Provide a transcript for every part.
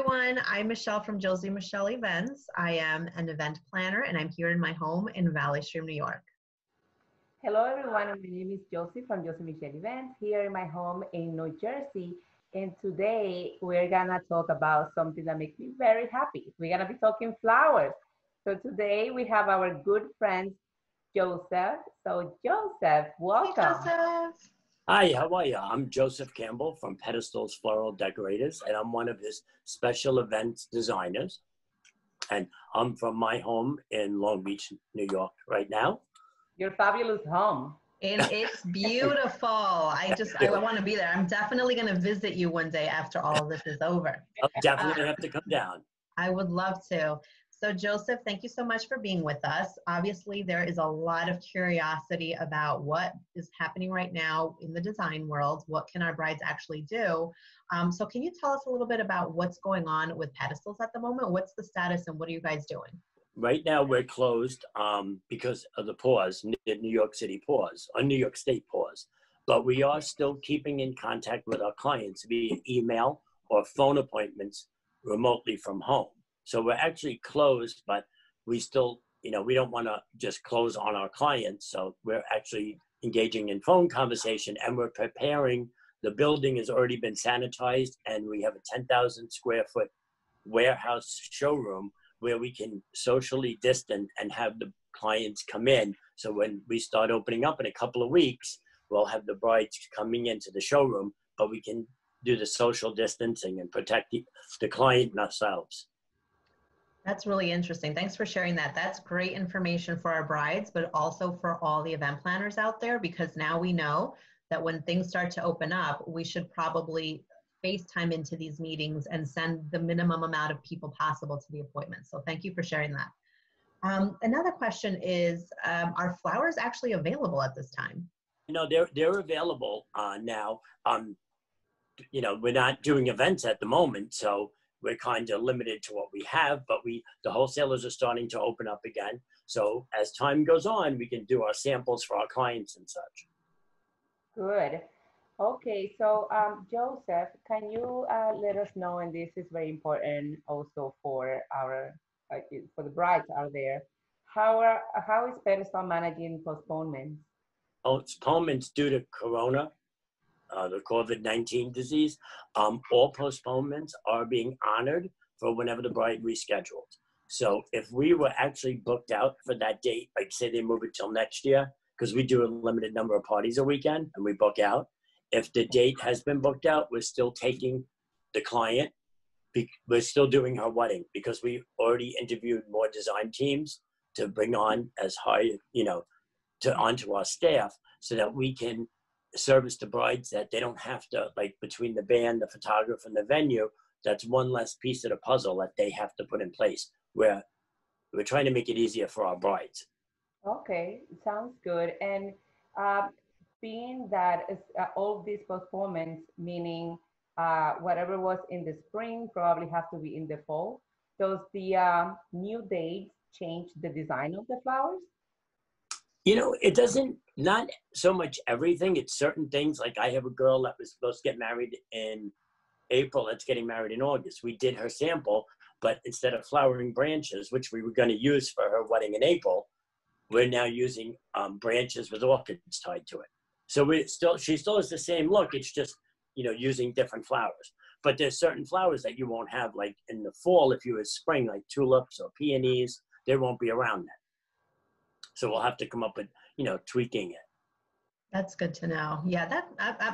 everyone. I'm Michelle from Josie and Michelle Events. I am an event planner and I'm here in my home in Valley Stream, New York. Hello everyone, my name is Josie from Josie and Michelle Events here in my home in New Jersey. And today we're gonna talk about something that makes me very happy. We're gonna be talking flowers. So today we have our good friend, Joseph. So Joseph, welcome. Hey, Joseph. Hi, how are you? I'm Joseph Campbell from Pedestals Floral Decorators, and I'm one of his special events designers. And I'm from my home in Long Beach, New York right now. Your fabulous home. And it's beautiful. I want to be there. I'm definitely going to visit you one day after all of this is over. I'll definitely have to come down. I would love to. So Joseph, thank you so much for being with us. Obviously, there is a lot of curiosity about what is happening right now in the design world. What can our brides actually do? So can you tell us a little bit about what's going on with Pedestals at the moment? What's the status and what are you guys doing? Right now, we're closed because of the pause, the New York City pause, or New York State pause. But we are still keeping in contact with our clients via email or phone appointments remotely from home. So we're actually closed, but we still, we don't want to just close on our clients. So we're actually engaging in phone conversation and we're preparing. The building has already been sanitized and we have a 10,000 square foot warehouse showroom where we can socially distant and have the clients come in. So when we start opening up in a couple of weeks, we'll have the brides coming into the showroom, but we can do the social distancing and protect the client and ourselves. That's really interesting. Thanks for sharing that. That's great information for our brides, but also for all the event planners out there, because now we know that when things start to open up, we should probably FaceTime into these meetings and send the minimum amount of people possible to the appointments. So thank you for sharing that. Another question is, are flowers actually available at this time? They're available now. We're not doing events at the moment, so we're kind of limited to what we have, but the wholesalers are starting to open up again. So as time goes on, we can do our samples for our clients and such. Good. Okay, so Joseph, can you let us know, and this is very important also for for the brides out there, how is Pedestal managing postponements? Postponements due to Corona, the COVID-19 disease, all postponements are being honored for whenever the bride rescheduled. So if we were actually booked out for that date, like say they move it till next year, because we do a limited number of parties a weekend and we book out. If the date has been booked out, we're still taking the client. We're still doing her wedding because we already interviewed more design teams to bring on as high, onto our staff so that we can service the brides, that they don't have to, like between the band, the photographer, and the venue, that's one less piece of the puzzle that they have to put in place. We're trying to make it easier for our brides. Okay, sounds good. And being that all these postponements, meaning whatever was in the spring probably have to be in the fall, does the new dates change the design of the flowers? It doesn't, not so much everything. It's certain things. Like I have a girl that was supposed to get married in April that's getting married in August. We did her sample, but instead of flowering branches, which we were going to use for her wedding in April, we're now using branches with orchids tied to it. So she still has the same look. It's just, using different flowers. But there's certain flowers that you won't have, like in the fall, if you were spring, like tulips or peonies, they won't be around then. So we'll have to come up with, tweaking it. That's good to know. Yeah,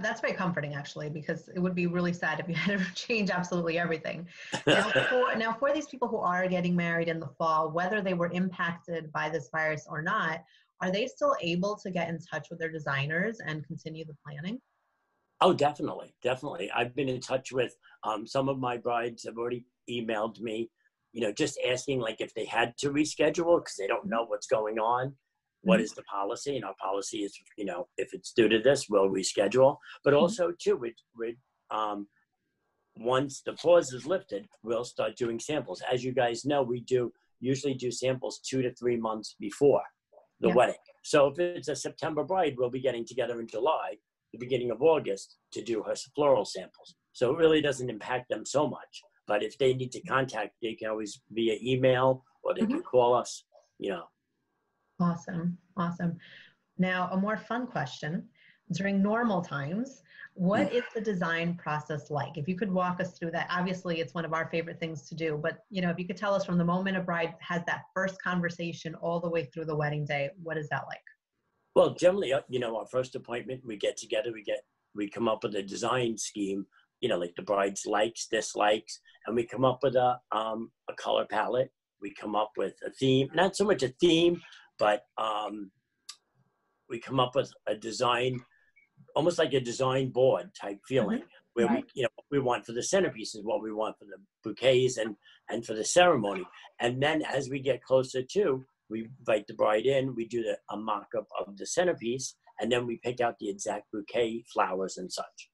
that's very comforting actually, because it would be really sad if you had to change absolutely everything. Now for these people who are getting married in the fall, whether they were impacted by this virus or not, are they still able to get in touch with their designers and continue the planning? Oh, definitely. Definitely. I've been in touch with some of my brides have already emailed me, just asking like if they had to reschedule because they don't know what's going on. What is the policy? And our policy is, if it's due to this, we'll reschedule. But also, too, once the pause is lifted, we'll start doing samples. As you guys know, we usually do samples 2 to 3 months before the wedding. So if it's a September bride, we'll be getting together in July, the beginning of August, to do her floral samples. So it really doesn't impact them so much. But if they need to contact, they can always via email or they can call us, you know. Awesome. Awesome. Now, a more fun question. During normal times, what is the design process like? If you could walk us through that. Obviously, it's one of our favorite things to do, but you know, if you could tell us from the moment a bride has that first conversation all the way through the wedding day, what is that like? Well, generally, you know, our first appointment, we get together, we come up with a design scheme, you know, like the bride's likes, dislikes, and we come up with a color palette. We come up with a theme, not so much a theme, but we come up with a design, almost like a design board type feeling, where we, you know, what we want for the centerpieces, what we want for the bouquets and for the ceremony. And then as we get closer to, we invite the bride in, we do a mock-up of the centerpiece, and then we pick out the exact bouquet, flowers, and such.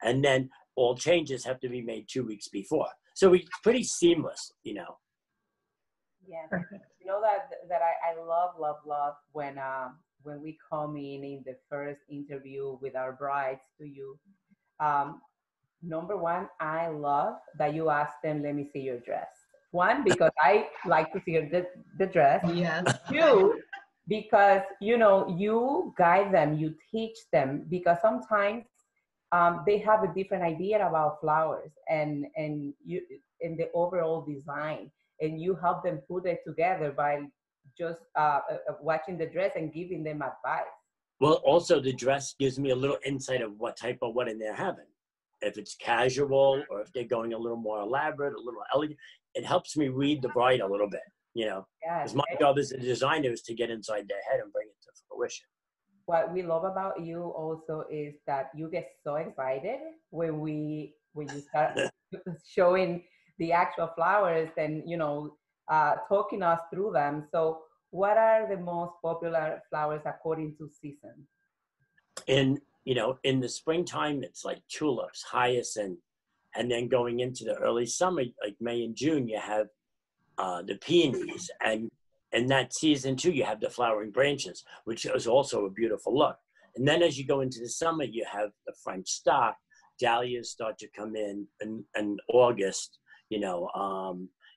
And then all changes have to be made 2 weeks before. So it's pretty seamless, you know. Yeah, you know that I love when we come in the first interview with our brides to you. Number one, I love that you ask them, let me see your dress. One, because I like to see the dress. Yes. Two, because, you know, you guide them, you teach them, because sometimes they have a different idea about flowers and the overall design, and you help them put it together by just watching the dress and giving them advice. Well, also the dress gives me a little insight of what type of wedding they're having. If it's casual or if they're going a little more elaborate, a little elegant, it helps me read the bride a little bit, you know. Because my job as a designer is to get inside their head and bring it to fruition. What we love about you also is that you get so excited when you start showing the actual flowers and, you know, talking us through them. So what are the most popular flowers according to season? You know, in the springtime, it's like tulips, hyacinth, and then going into the early summer, like May and June, you have the peonies, and in that season too, you have the flowering branches, which is also a beautiful look. And then as you go into the summer, you have the French stock. Dahlias start to come in August, you know.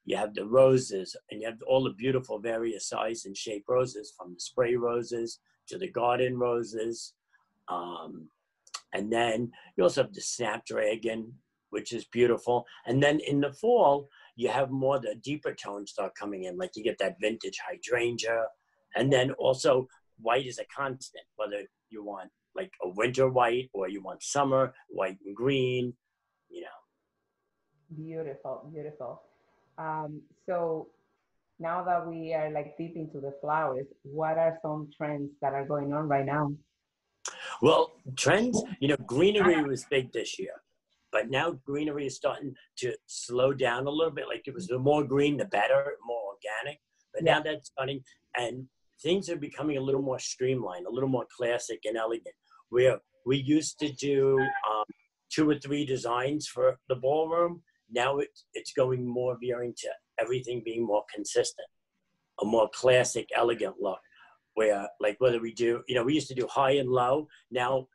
You have the roses, and you have all the beautiful various size and shape roses, from the spray roses to the garden roses. And then you also have the snapdragon, which is beautiful. And then in the fall, you have more the deeper tones start coming in, like you get that vintage hydrangea. And then also white is a constant, whether you want like a winter white or you want summer white and green, you know. Beautiful, beautiful. So now that we are like deep into the flowers, what are some trends that are going on right now? Well, trends, you know, greenery was big this year, but now greenery is starting to slow down a little bit. Like it was the more green, the better, more organic. But now that's starting, and things are becoming a little more streamlined, a little more classic and elegant. Where we used to do 2 or 3 designs for the ballroom, now it's going more veering to everything being more consistent, a more classic, elegant look. Where, like, whether we do, you know, we used to do high and low. Now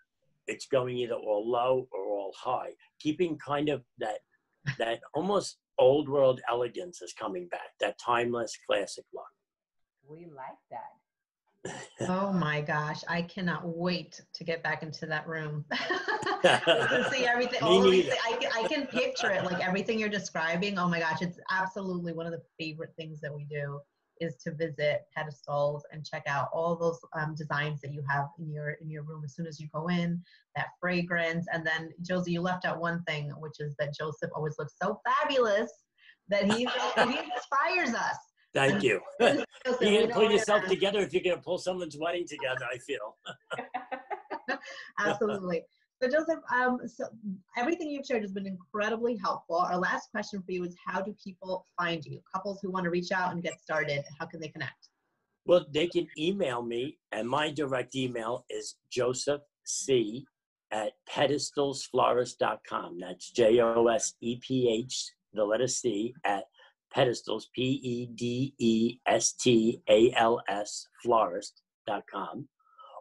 it's going either all low or all high. Keeping kind of that almost old world elegance is coming back, that timeless classic look. We like that. Oh my gosh, I cannot wait to get back into that room. To see everything. All of these, I can picture it, like everything you're describing. Oh my gosh, it's absolutely one of the favorite things that we do, is to visit Pedestals and check out all those designs that you have in your room as soon as you go in, that fragrance. And then Josie, you left out one thing, which is that Joseph always looks so fabulous that he inspires us. Thank you. You're going to pull yourself together if you're going to pull someone's wedding together, I feel. Absolutely. So Joseph, so everything you've shared has been incredibly helpful. Our last question for you is, how do people find you? Couples who want to reach out and get started, how can they connect? Well, they can email me, and my direct email is josephc@pedestalsflorist.com. That's JOSEPH, the letter C, at Pedestals, PEDESTALS, florist.com.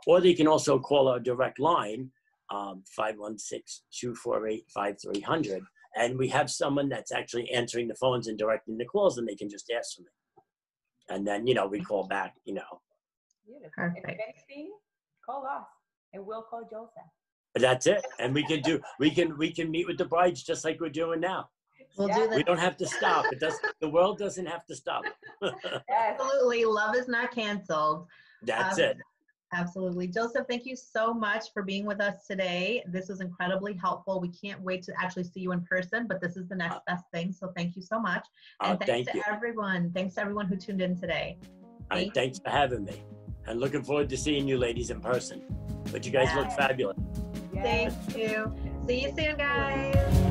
Or they can also call our direct line, 516-248-5300, And we have someone that's actually answering the phones and directing the calls, and they can just ask for me. And then, you know, we call back, you know. Beautiful. Perfect. And if anything, call us and we'll call Joseph. But that's it. And we can meet with the brides just like we're doing now. We'll do We that. don't have to stop. The world doesn't have to stop. Yes. Absolutely. Love is not canceled. That's it. Absolutely. Joseph, thank you so much for being with us today. This was incredibly helpful. We can't wait to actually see you in person, but this is the next best thing. So thank you so much. And thanks to everyone. Thanks to everyone who tuned in today. Thanks for having me. And looking forward to seeing you ladies in person. But you guys look fabulous. Thank you. See you soon, guys.